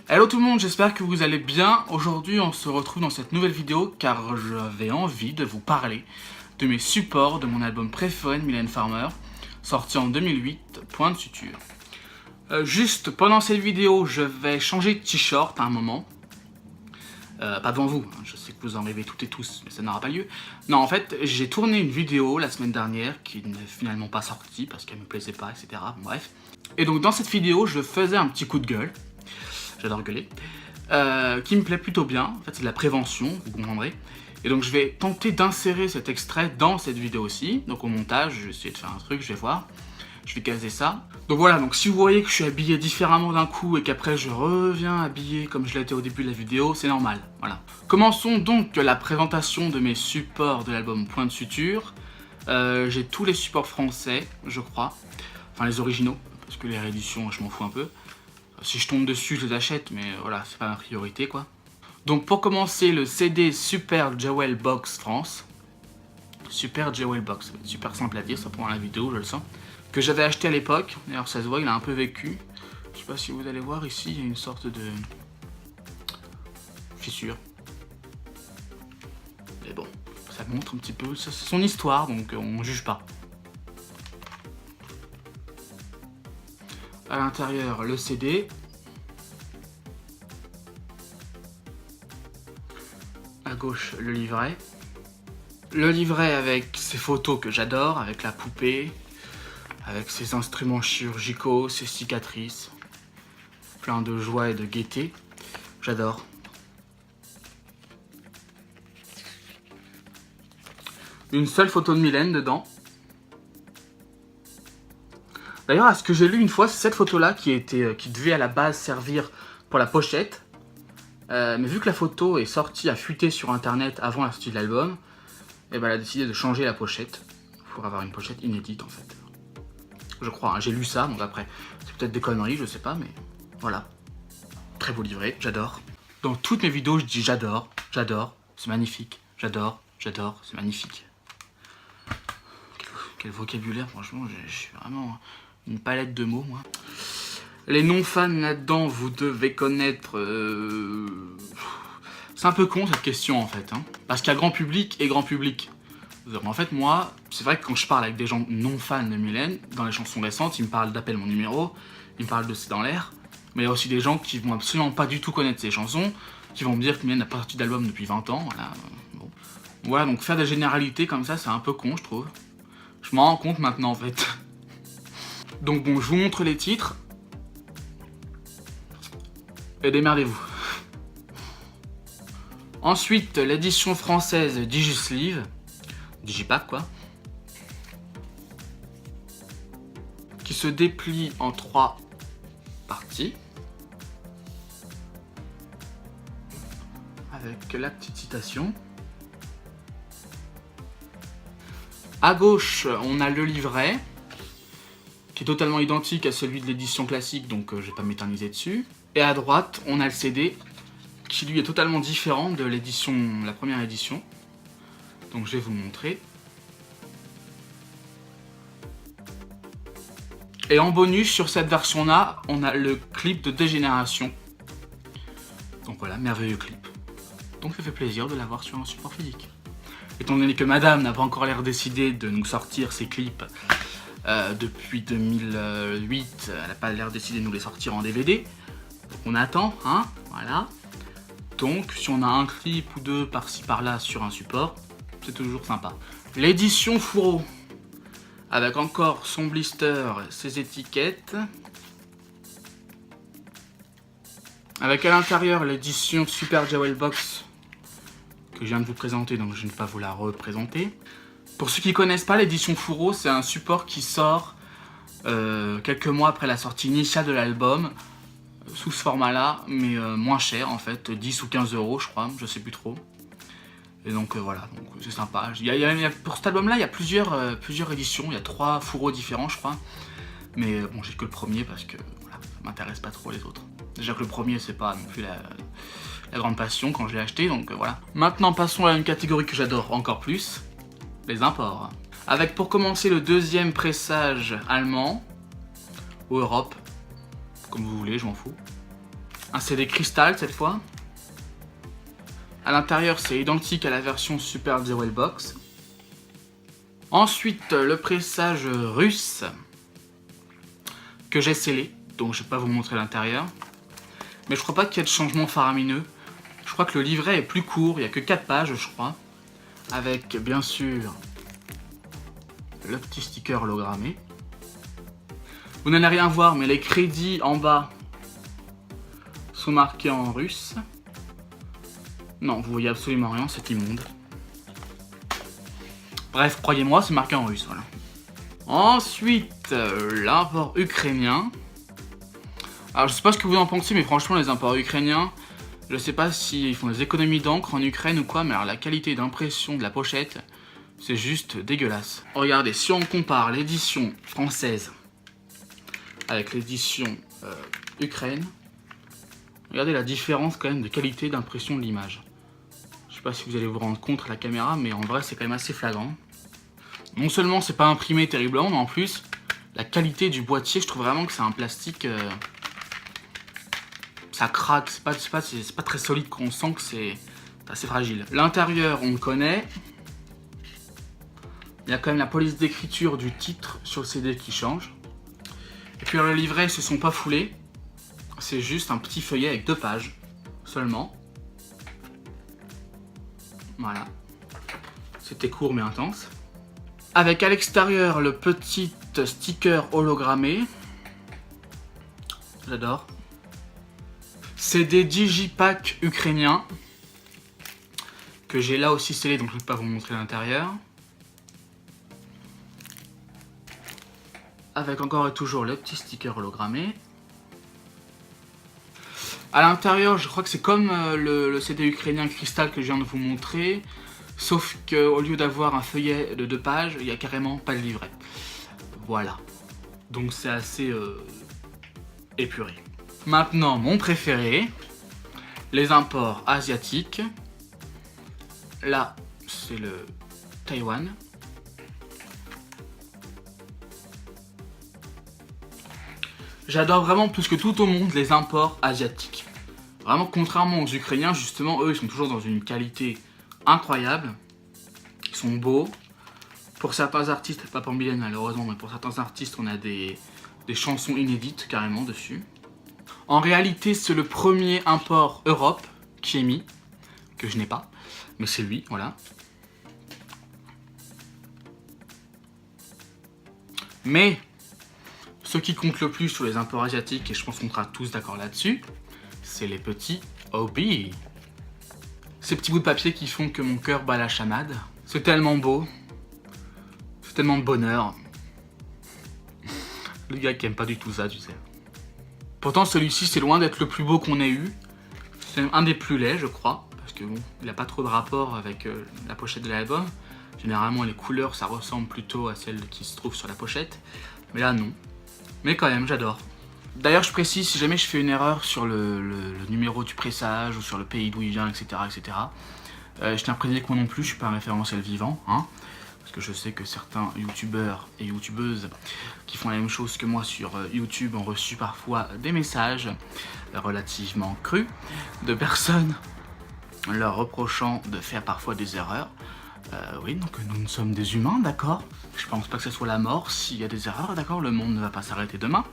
Hello tout le monde, j'espère que vous allez bien. Aujourd'hui on se retrouve dans cette nouvelle vidéo car j'avais envie de vous parler de mes supports de mon album préféré de Mylène Farmer, sorti en 2008, Point de suture. Juste pendant cette vidéo, je vais changer de t-shirt à un moment. Pas devant vous, hein, je sais que vous en rêvez toutes et tous, mais ça n'aura pas lieu. Non, en fait, j'ai tourné une vidéo la semaine dernière qui n'est finalement pas sortie parce qu'elle me plaisait pas, etc. Bon, bref. Et donc dans cette vidéo, je faisais un petit coup de gueule. J'adore gueuler, qui me plaît plutôt bien. En fait, c'est de la prévention, vous comprendrez. Et donc, je vais tenter d'insérer cet extrait dans cette vidéo aussi. Donc, au montage, je vais essayer de faire un truc, je vais voir. Je vais caser ça. Donc voilà, donc si vous voyez que je suis habillé différemment d'un coup et qu'après je reviens habillé comme je l'étais au début de la vidéo, c'est normal, voilà. Commençons donc la présentation de mes supports de l'album Point de suture. J'ai tous les supports français, je crois. Enfin, les originaux, parce que les rééditions, je m'en fous un peu. Si je tombe dessus, je les achète, mais voilà, c'est pas ma priorité, quoi. Donc pour commencer, le CD Super Jewel Box France. Super Jewel Box, super simple à dire, ça prend la vidéo, je le sens. Que j'avais acheté à l'époque, d'ailleurs ça se voit, il a un peu vécu. Je sais pas si vous allez voir ici, il y a une sorte de fissure. Mais bon, ça montre un petit peu son histoire, donc on juge pas. À l'intérieur, le CD. À gauche, le livret. Le livret avec ses photos que j'adore, avec la poupée, avec ses instruments chirurgicaux, ses cicatrices. Plein de joie et de gaieté. J'adore. Une seule photo de Mylène dedans. D'ailleurs, à ce que j'ai lu une fois, c'est cette photo-là qui devait à la base servir pour la pochette. Mais vu que la photo est sortie, a fuité sur internet avant la sortie de l'album, et ben elle a décidé de changer la pochette pour avoir une pochette inédite en fait. Je crois, hein, j'ai lu ça, donc après, c'est peut-être des conneries, je sais pas, mais voilà. Très beau livret, j'adore. Dans toutes mes vidéos, je dis j'adore, j'adore, c'est magnifique, j'adore, j'adore, c'est magnifique. Quel vocabulaire, franchement, je suis vraiment une palette de mots, moi. Les non-fans là-dedans, vous devez connaître... C'est un peu con cette question en fait, hein. Parce qu'il y a grand public et grand public. En fait, moi, c'est vrai que quand je parle avec des gens non fans de Mylène, dans les chansons récentes, ils me parlent d'Appelle mon numéro, ils me parlent de C'est dans l'air, mais il y a aussi des gens qui vont absolument pas du tout connaître ces chansons, qui vont me dire que Mylène n'a pas sorti d'album depuis 20 ans, voilà. Bon. Voilà, donc faire des généralités comme ça, c'est un peu con, je trouve. Je m'en rends compte maintenant en fait. Donc bon, je vous montre les titres. Et démerdez-vous. Ensuite, l'édition française Digisleeve, Digipack quoi, qui se déplie en 3 parties, avec la petite citation. À gauche, on a le livret, qui est totalement identique à celui de l'édition classique, donc je vais pas m'éterniser dessus. Et à droite, on a le CD, qui lui est totalement différent de l'édition, la première édition. Donc je vais vous le montrer. Et en bonus, sur cette version-là, on a le clip de Dégénération. Donc voilà, merveilleux clip. Donc ça fait plaisir de l'avoir sur un support physique. Étant donné que Madame n'a pas encore l'air décidée de nous sortir ses clips depuis 2008, elle n'a pas l'air décidée de nous les sortir en DVD. Donc on attend, hein, voilà. Donc si on a un clip ou deux par-ci par-là sur un support, c'est toujours sympa. L'édition fourreau, avec encore son blister, ses étiquettes. Avec à l'intérieur l'édition Super Jewel Box, que je viens de vous présenter, donc je ne vais pas vous la représenter. Pour ceux qui ne connaissent pas, l'édition fourreau, c'est un support qui sort quelques mois après la sortie initiale de l'album, sous ce format-là, mais moins cher en fait, 10 ou 15 euros je crois, je sais plus trop. Et donc voilà, c'est sympa. Pour cet album-là, il y a plusieurs éditions, il y a 3 fourreaux différents je crois. Mais bon, j'ai que le premier parce que voilà, ça m'intéresse pas trop les autres. Déjà que le premier, c'est pas non plus la grande passion quand je l'ai acheté, donc voilà. Maintenant, passons à une catégorie que j'adore encore plus, les imports. Avec pour commencer le deuxième pressage allemand, ou Europe, comme vous voulez, je m'en fous. Un CD cristal cette fois. À l'intérieur, c'est identique à la version Super Jewel Box. Ensuite, le pressage russe que j'ai scellé, donc je ne vais pas vous montrer l'intérieur. Mais je crois pas qu'il y ait de changement faramineux. Je crois que le livret est plus court, il n'y a que 4 pages je crois. Avec bien sûr le petit sticker hologrammé. Vous n'allez rien voir, mais les crédits en bas sont marqués en russe. Non, vous voyez absolument rien, c'est immonde. Bref, croyez-moi, c'est marqué en russe, voilà. Ensuite, l'import ukrainien. Alors, je sais pas ce que vous en pensez, mais franchement, les imports ukrainiens, je sais pas s'ils font des économies d'encre en Ukraine ou quoi, mais alors la qualité d'impression de la pochette, c'est juste dégueulasse. Regardez, si on compare l'édition française avec l'édition Ukraine, regardez la différence quand même de qualité d'impression de l'image. Je sais pas si vous allez vous rendre compte à la caméra, mais en vrai c'est quand même assez flagrant. Non seulement c'est pas imprimé terriblement, mais en plus la qualité du boîtier, je trouve vraiment que c'est un plastique, ça craque, c'est pas très solide, on sent que c'est assez fragile. L'intérieur on le connaît, il y a quand même la police d'écriture du titre sur le CD qui change. Et puis le livret, ils se sont pas foulés, c'est juste un petit feuillet avec 2 pages seulement. Voilà, c'était court mais intense. Avec à l'extérieur le petit sticker hologrammé. J'adore. C'est des digipacks ukrainiens que j'ai là aussi scellés, donc je ne vais pas vous montrer l'intérieur. Avec encore et toujours le petit sticker hologrammé. À l'intérieur, je crois que c'est comme le CD ukrainien cristal que je viens de vous montrer, sauf qu'au lieu d'avoir un feuillet de 2 pages, il n'y a carrément pas de livret. Voilà. Donc c'est assez épuré. Maintenant, mon préféré, les imports asiatiques. Là, c'est le Taïwan. J'adore vraiment plus que tout au monde les imports asiatiques. Vraiment, contrairement aux Ukrainiens, justement, eux, ils sont toujours dans une qualité incroyable. Ils sont beaux. Pour certains artistes, pas pour Mylène malheureusement, mais pour certains artistes, on a des chansons inédites carrément dessus. En réalité, c'est le premier import Europe qui est mis, que je n'ai pas, mais c'est lui, voilà. Mais ce qui compte le plus sur les imports asiatiques, et je pense qu'on sera tous d'accord là-dessus, c'est les petits OB. Ces petits bouts de papier qui font que mon cœur bat la chamade. C'est tellement beau. C'est tellement de bonheur. Le gars qui aime pas du tout ça, tu sais. Pourtant, celui-ci, c'est loin d'être le plus beau qu'on ait eu. C'est un des plus laids, je crois. Parce que bon, il n'a pas trop de rapport avec la pochette de l'album. Généralement, les couleurs, ça ressemble plutôt à celles qui se trouvent sur la pochette. Mais là, non. Mais quand même, j'adore. D'ailleurs, je précise, si jamais je fais une erreur sur le numéro du pressage ou sur le pays d'où il vient, etc., etc., je tiens à préciser que moi non plus, je suis pas un référentiel vivant, hein, parce que je sais que certains youtubeurs et youtubeuses qui font la même chose que moi sur YouTube ont reçu parfois des messages relativement crus de personnes leur reprochant de faire parfois des erreurs. Oui, donc nous sommes des humains, d'accord. Je pense pas que ce soit la mort s'il y a des erreurs, d'accord. Le monde ne va pas s'arrêter demain.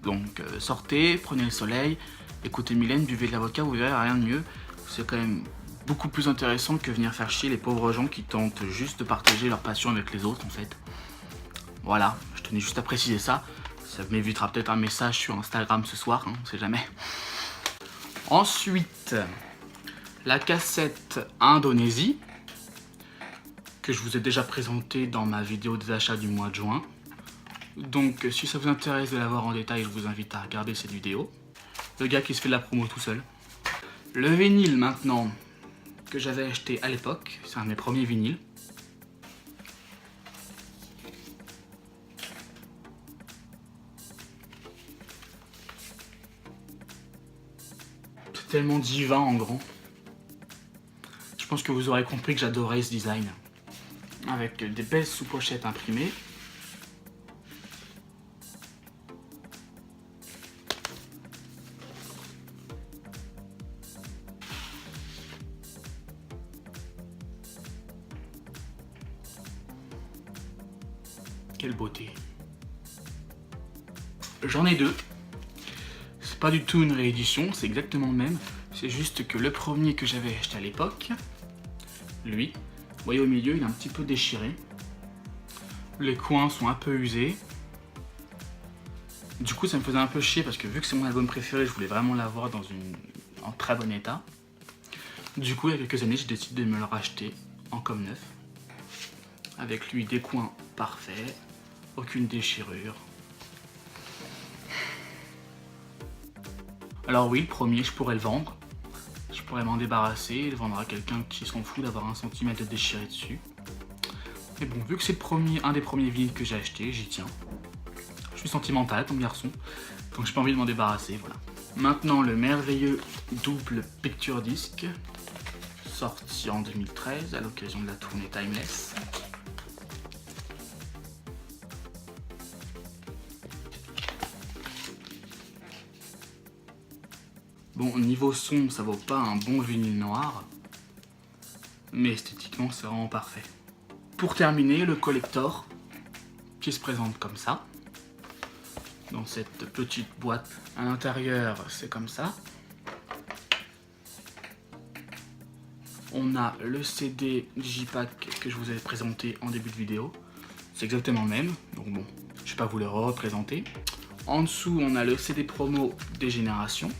Donc sortez, prenez le soleil, écoutez Mylène, buvez de la vodka, vous verrez, rien de mieux. C'est quand même beaucoup plus intéressant que venir faire chier les pauvres gens qui tentent juste de partager leur passion avec les autres en fait. Voilà, je tenais juste à préciser ça. Ça m'évitera peut-être un message sur Instagram ce soir, hein, on sait jamais. Ensuite, la cassette Indonésie, que je vous ai déjà présenté dans ma vidéo des achats du mois de juin. Donc si ça vous intéresse de la voir en détail, je vous invite à regarder cette vidéo. Le gars qui se fait de la promo tout seul. Le vinyle maintenant, que j'avais acheté à l'époque, c'est un de mes premiers vinyles. C'est tellement divin en grand. Je pense que vous aurez compris que j'adorais ce design. Avec des belles sous-pochettes imprimées. Quelle beauté. J'en ai deux. C'est pas du tout une réédition, c'est exactement le même. C'est juste que le premier que j'avais acheté à l'époque, lui, vous voyez au milieu, il est un petit peu déchiré. Les coins sont un peu usés. Du coup, ça me faisait un peu chier parce que vu que c'est mon album préféré, je voulais vraiment l'avoir en très bon état. Du coup, il y a quelques années, j'ai décidé de me le racheter en comme neuf. Avec lui, des coins parfaits, aucune déchirure. Alors oui, le premier, je pourrais le vendre. Je pourrais m'en débarrasser et le vendre à quelqu'un qui s'en fout d'avoir 1 cm de déchiré dessus. Mais bon, vu que c'est un des premiers vinyles que j'ai acheté, j'y tiens. Je suis sentimental comme garçon, donc j'ai pas envie de m'en débarrasser, voilà. Maintenant, le merveilleux double picture disc, sorti en 2013 à l'occasion de la tournée Timeless. Bon, niveau son, ça vaut pas un bon vinyle noir, mais esthétiquement, c'est vraiment parfait. Pour terminer, le collector, qui se présente comme ça, dans cette petite boîte. À l'intérieur, c'est comme ça. On a le CD Digipack que je vous avais présenté en début de vidéo. C'est exactement le même, donc bon, je vais pas vous le représenter. En dessous, on a le CD promo des générations.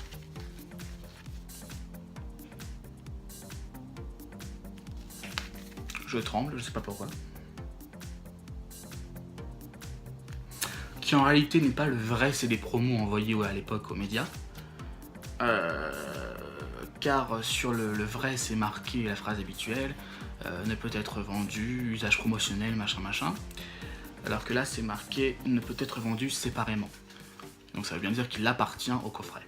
Je tremble, je sais pas pourquoi. Qui en réalité n'est pas le vrai CD promo envoyé à l'époque aux médias. Car sur le vrai, c'est marqué la phrase habituelle, ne peut être vendu, usage promotionnel, machin machin. Alors que là, c'est marqué ne peut être vendu séparément. Donc ça veut bien dire qu'il appartient au coffret.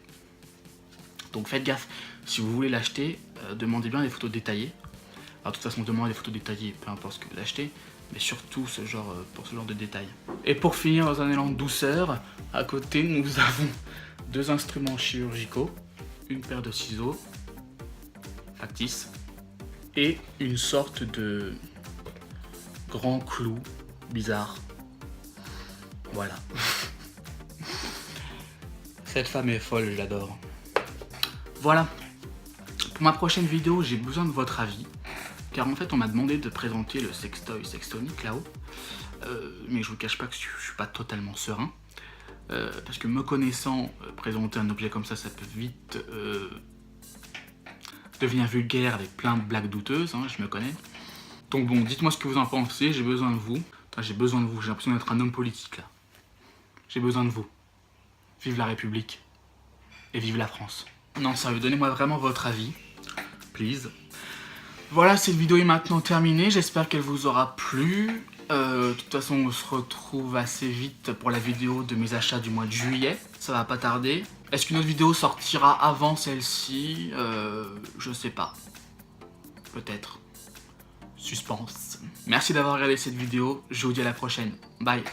Donc faites gaffe, si vous voulez l'acheter, demandez bien des photos détaillées. Alors de toute façon, demandez des photos détaillées, peu importe ce que vous achetez, mais surtout pour ce genre de détails. Et pour finir, dans un élan de douceur, à côté, nous avons 2 instruments chirurgicaux, une paire de ciseaux, factice, et une sorte de grand clou bizarre. Voilà. Cette femme est folle, je l'adore. Voilà. Pour ma prochaine vidéo, j'ai besoin de votre avis. Car en fait, on m'a demandé de présenter le sextoy Sextonic là-haut. Mais je vous cache pas que je suis pas totalement serein. Parce que me connaissant, présenter un objet comme ça peut vite devenir vulgaire avec plein de blagues douteuses, hein, je me connais. Donc bon, dites-moi ce que vous en pensez, j'ai besoin de vous. Enfin, j'ai besoin de vous, j'ai l'impression d'être un homme politique là. J'ai besoin de vous. Vive la République. Et vive la France. Non, sérieux, donnez-moi vraiment votre avis. Please. Voilà, cette vidéo est maintenant terminée, j'espère qu'elle vous aura plu. De toute façon, on se retrouve assez vite pour la vidéo de mes achats du mois de juillet. Ça va pas tarder. Est-ce qu'une autre vidéo sortira avant celle-ci? Je sais pas. Peut-être. Suspense. Merci d'avoir regardé cette vidéo, je vous dis à la prochaine. Bye.